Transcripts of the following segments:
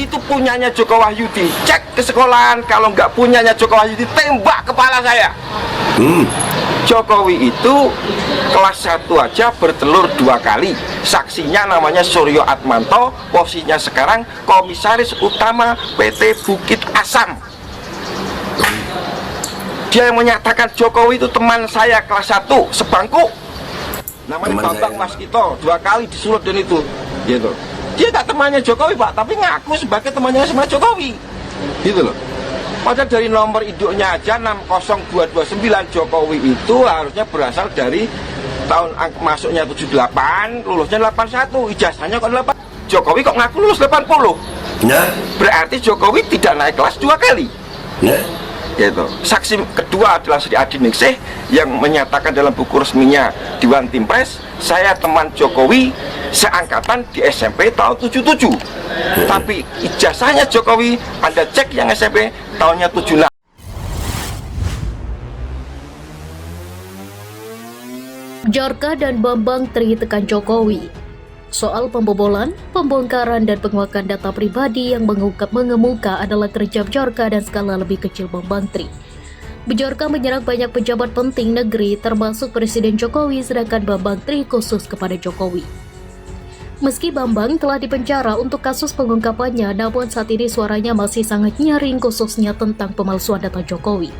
itu punyanya Joko Wahyudi. Cek ke sekolahan, kalau nggak punyanya Joko Wahyudi, tembak kepala saya. Jokowi itu kelas 1 aja bertelur 2 kali. Saksinya namanya Suryo Atmanto, posisinya sekarang komisaris utama PT Bukit Asam. Dia yang menyatakan Jokowi itu teman saya kelas 1 sebangku. Namanya Bambang Waskito, 2 kali disulut dan itu gitu. Dia tak temannya Jokowi Pak, tapi ngaku sebagai temannya sama Jokowi gitu loh. Padahal dari nomor induknya aja 60229, Jokowi itu harusnya berasal dari tahun masuknya 78, lulusnya 81, ijazahnya kok 8. Jokowi kok ngaku lulus 80. Nah, berarti Jokowi tidak naik kelas 2 kali. Nah, gitu. Saksi kedua adalah Sri Adi Ningsih yang menyatakan dalam buku resminya Dewan Timpres, saya teman Jokowi seangkatan di SMP tahun 77. Tapi ijazahnya Jokowi Anda cek yang SMP tahunnya 76. Bjorka dan Bambang Tri tekan Jokowi soal pembobolan, pembongkaran, dan penguakan data pribadi yang mengemuka adalah kerja Bjorka dan skala lebih kecil Bambang Tri. Bjorka menyerang banyak pejabat penting negeri termasuk Presiden Jokowi, sedangkan Bambang Tri khusus kepada Jokowi. Meski Bambang telah dipenjara untuk kasus pengungkapannya, namun saat ini suaranya masih sangat nyaring khususnya tentang pemalsuan data Jokowi.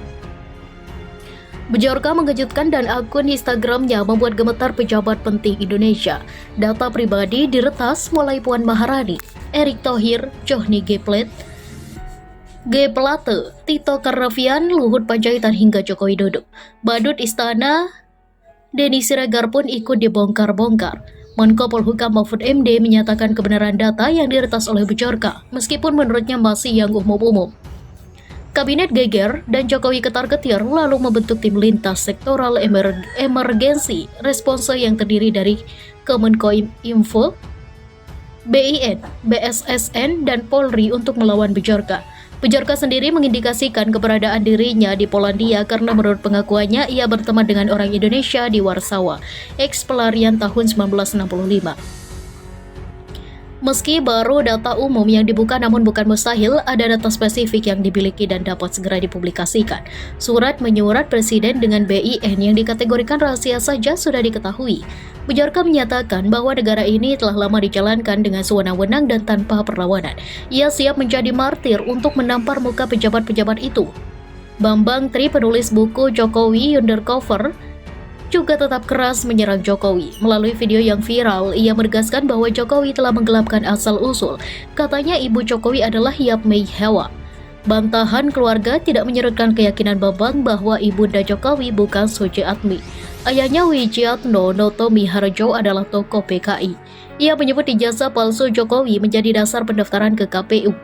Bjorka mengejutkan dan akun Instagramnya membuat gemetar pejabat penting Indonesia. Data pribadi diretas mulai Puan Maharani, Erick Thohir, Johnny G. Plate, Tito Karnavian, Luhut Panjaitan hingga Joko Widodo. Badut Istana, Denny Siregar pun ikut dibongkar-bongkar. Menko Polhukam Mahfud MD menyatakan kebenaran data yang diretas oleh Bjorka, meskipun menurutnya masih yang umum-umum. Kabinet geger dan Jokowi ketar-ketir lalu membentuk tim lintas sektoral emergensi response yang terdiri dari Kemenkominfo, BIN, BSSN, dan Polri untuk melawan Bjorka. Bjorka sendiri mengindikasikan keberadaan dirinya di Polandia karena menurut pengakuannya ia berteman dengan orang Indonesia di Warsawa, eks-pelarian tahun 1965. Meski baru data umum yang dibuka, namun bukan mustahil ada data spesifik yang dimiliki dan dapat segera dipublikasikan. Surat menyurat Presiden dengan BIN yang dikategorikan rahasia saja sudah diketahui. Bjorka menyatakan bahwa negara ini telah lama dijalankan dengan sewenang-wenang dan tanpa perlawanan. Ia siap menjadi martir untuk menampar muka pejabat-pejabat itu. Bambang Tri, penulis buku Jokowi Undercover, juga tetap keras menyerang Jokowi. Melalui video yang viral, ia menegaskan bahwa Jokowi telah menggelapkan asal-usul. Katanya ibu Jokowi adalah Yapmei Hewa. Bantahan keluarga tidak menyerutkan keyakinan Bambang bahwa ibunda Jokowi bukan Suci Atmi. Ayahnya Wijiatno Noto Miharjo adalah tokoh PKI. Ia menyebut ijazah palsu Jokowi menjadi dasar pendaftaran ke KPU.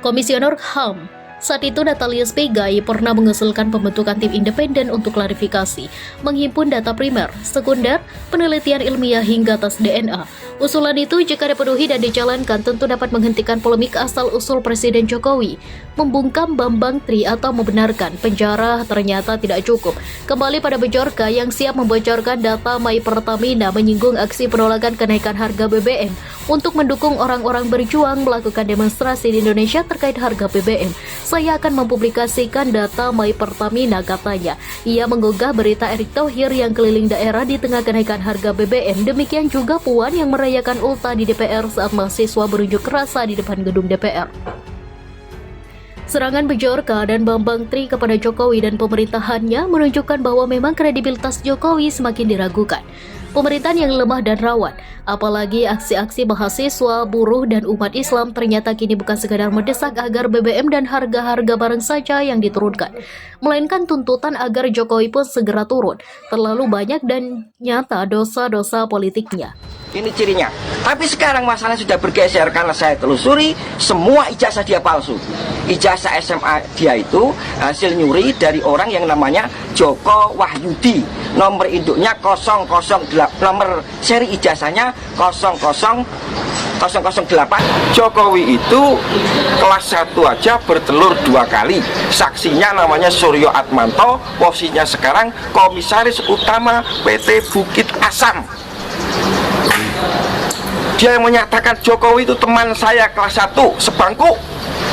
Komisioner HAM saat itu Natalius Pigai pernah mengusulkan pembentukan tim independen untuk klarifikasi, menghimpun data primer, sekunder, penelitian ilmiah hingga tes DNA. Usulan itu jika dipenuhi dan dijalankan tentu dapat menghentikan polemik asal-usul Presiden Jokowi. Membungkam Bambang Tri atau membenarkan penjara ternyata tidak cukup. Kembali pada Bjorka yang siap membocorkan data My Pertamina menyinggung aksi penolakan kenaikan harga BBM untuk mendukung orang-orang berjuang melakukan demonstrasi di Indonesia terkait harga BBM. Saya akan mempublikasikan data My Pertamina, katanya. Ia menggugah berita Erick Thohir yang keliling daerah di tengah kenaikan harga BBM. Demikian juga Puan yang merayakan ultah di DPR saat mahasiswa berunjuk rasa di depan gedung DPR. Serangan Bjorka dan Bambang Tri kepada Jokowi dan pemerintahannya menunjukkan bahwa memang kredibilitas Jokowi semakin diragukan. Pemerintahan yang lemah dan rawan, apalagi aksi-aksi mahasiswa, buruh, dan umat Islam ternyata kini bukan sekadar mendesak agar BBM dan harga-harga barang saja yang diturunkan, melainkan tuntutan agar Jokowi pun segera turun. Terlalu banyak dan nyata dosa-dosa politiknya. Ini cirinya. Tapi sekarang masalah sudah bergeser karena saya telusuri semua ijazah dia palsu. Ijazah SMA dia itu hasil nyuri dari orang yang namanya Joko Wahyudi. Nomor induknya 008, nomor seri ijazahnya 00008. Jokowi itu kelas 1 aja bertelur 2 kali. Saksinya namanya Suryo Atmanto, posisinya sekarang komisaris utama PT Bukit Asam. Dia yang menyatakan Jokowi itu teman saya kelas 1 sebangku.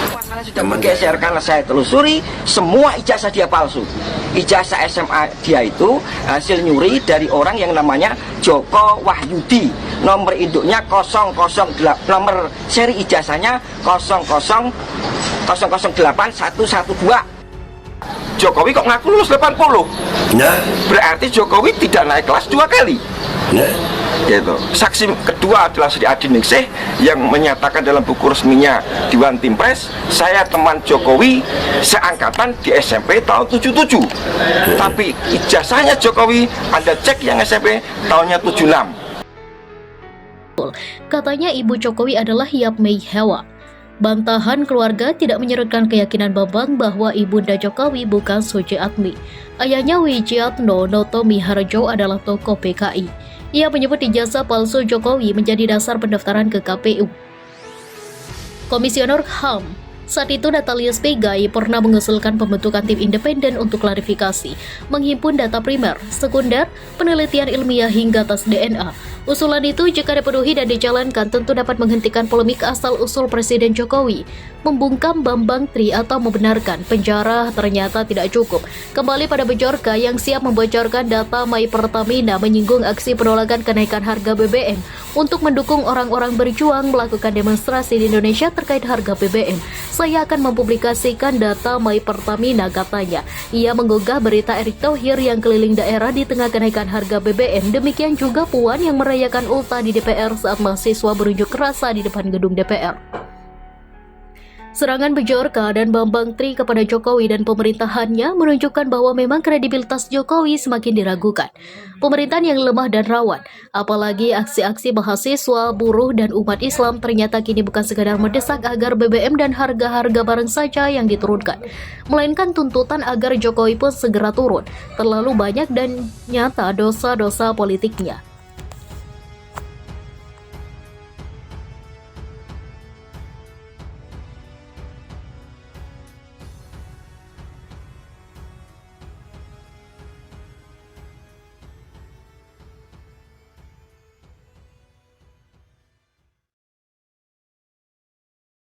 Masalah sudah bergeser karena saya telusuri semua ijazah dia palsu. Ijazah SMA dia itu hasil nyuri dari orang yang namanya Joko Wahyudi. Nomor induknya 008, nomor seri ijazahnya 0008112. Jokowi kok ngaku lulus 80? Nah, Berarti Jokowi tidak naik kelas 2 kali. nah, Gitu. Saksi kedua adalah Sri Adi Ningsih yang menyatakan dalam buku resminya Dewan Timpres, saya teman Jokowi seangkatan di SMP tahun 77. Tapi ijazahnya Jokowi Anda cek yang SMP tahunnya 76. Katanya ibu Jokowi adalah Yapmei Hewa. Bantahan keluarga tidak menyerutkan keyakinan Bambang bahwa ibunda Jokowi bukan Suci Atmi. Ayahnya Wijiatno Noto Miharjo adalah tokoh PKI. Ia menyebut ijazah palsu Jokowi menjadi dasar pendaftaran ke KPU. Komisioner HAM saat itu Natalius Pigai pernah mengusulkan pembentukan tim independen untuk klarifikasi, menghimpun data primer, sekunder, penelitian ilmiah hingga tes DNA. Usulan itu jika dipenuhi dan dijalankan tentu dapat menghentikan polemik asal-usul Presiden Jokowi. Membungkam Bambang Tri atau membenarkan penjara ternyata tidak cukup. Kembali pada Bejorka yang siap membocorkan data My Pertamina menyinggung aksi penolakan kenaikan harga BBM untuk mendukung orang-orang berjuang melakukan demonstrasi di Indonesia terkait harga BBM. Saya akan mempublikasikan data My Pertamina, katanya. Ia menggugah berita Erick Thohir yang keliling daerah di tengah kenaikan harga BBM. Demikian juga Puan yang merayakan ulta di DPR saat mahasiswa berunjuk rasa di depan gedung DPR. Serangan Bejorka dan Bambang Tri kepada Jokowi dan pemerintahannya menunjukkan bahwa memang kredibilitas Jokowi semakin diragukan. Pemerintahan yang lemah dan rawan, apalagi aksi-aksi mahasiswa, buruh, dan umat Islam ternyata kini bukan sekadar mendesak agar BBM dan harga-harga barang saja yang diturunkan, melainkan tuntutan agar Jokowi pun segera turun. Terlalu banyak dan nyata dosa-dosa politiknya.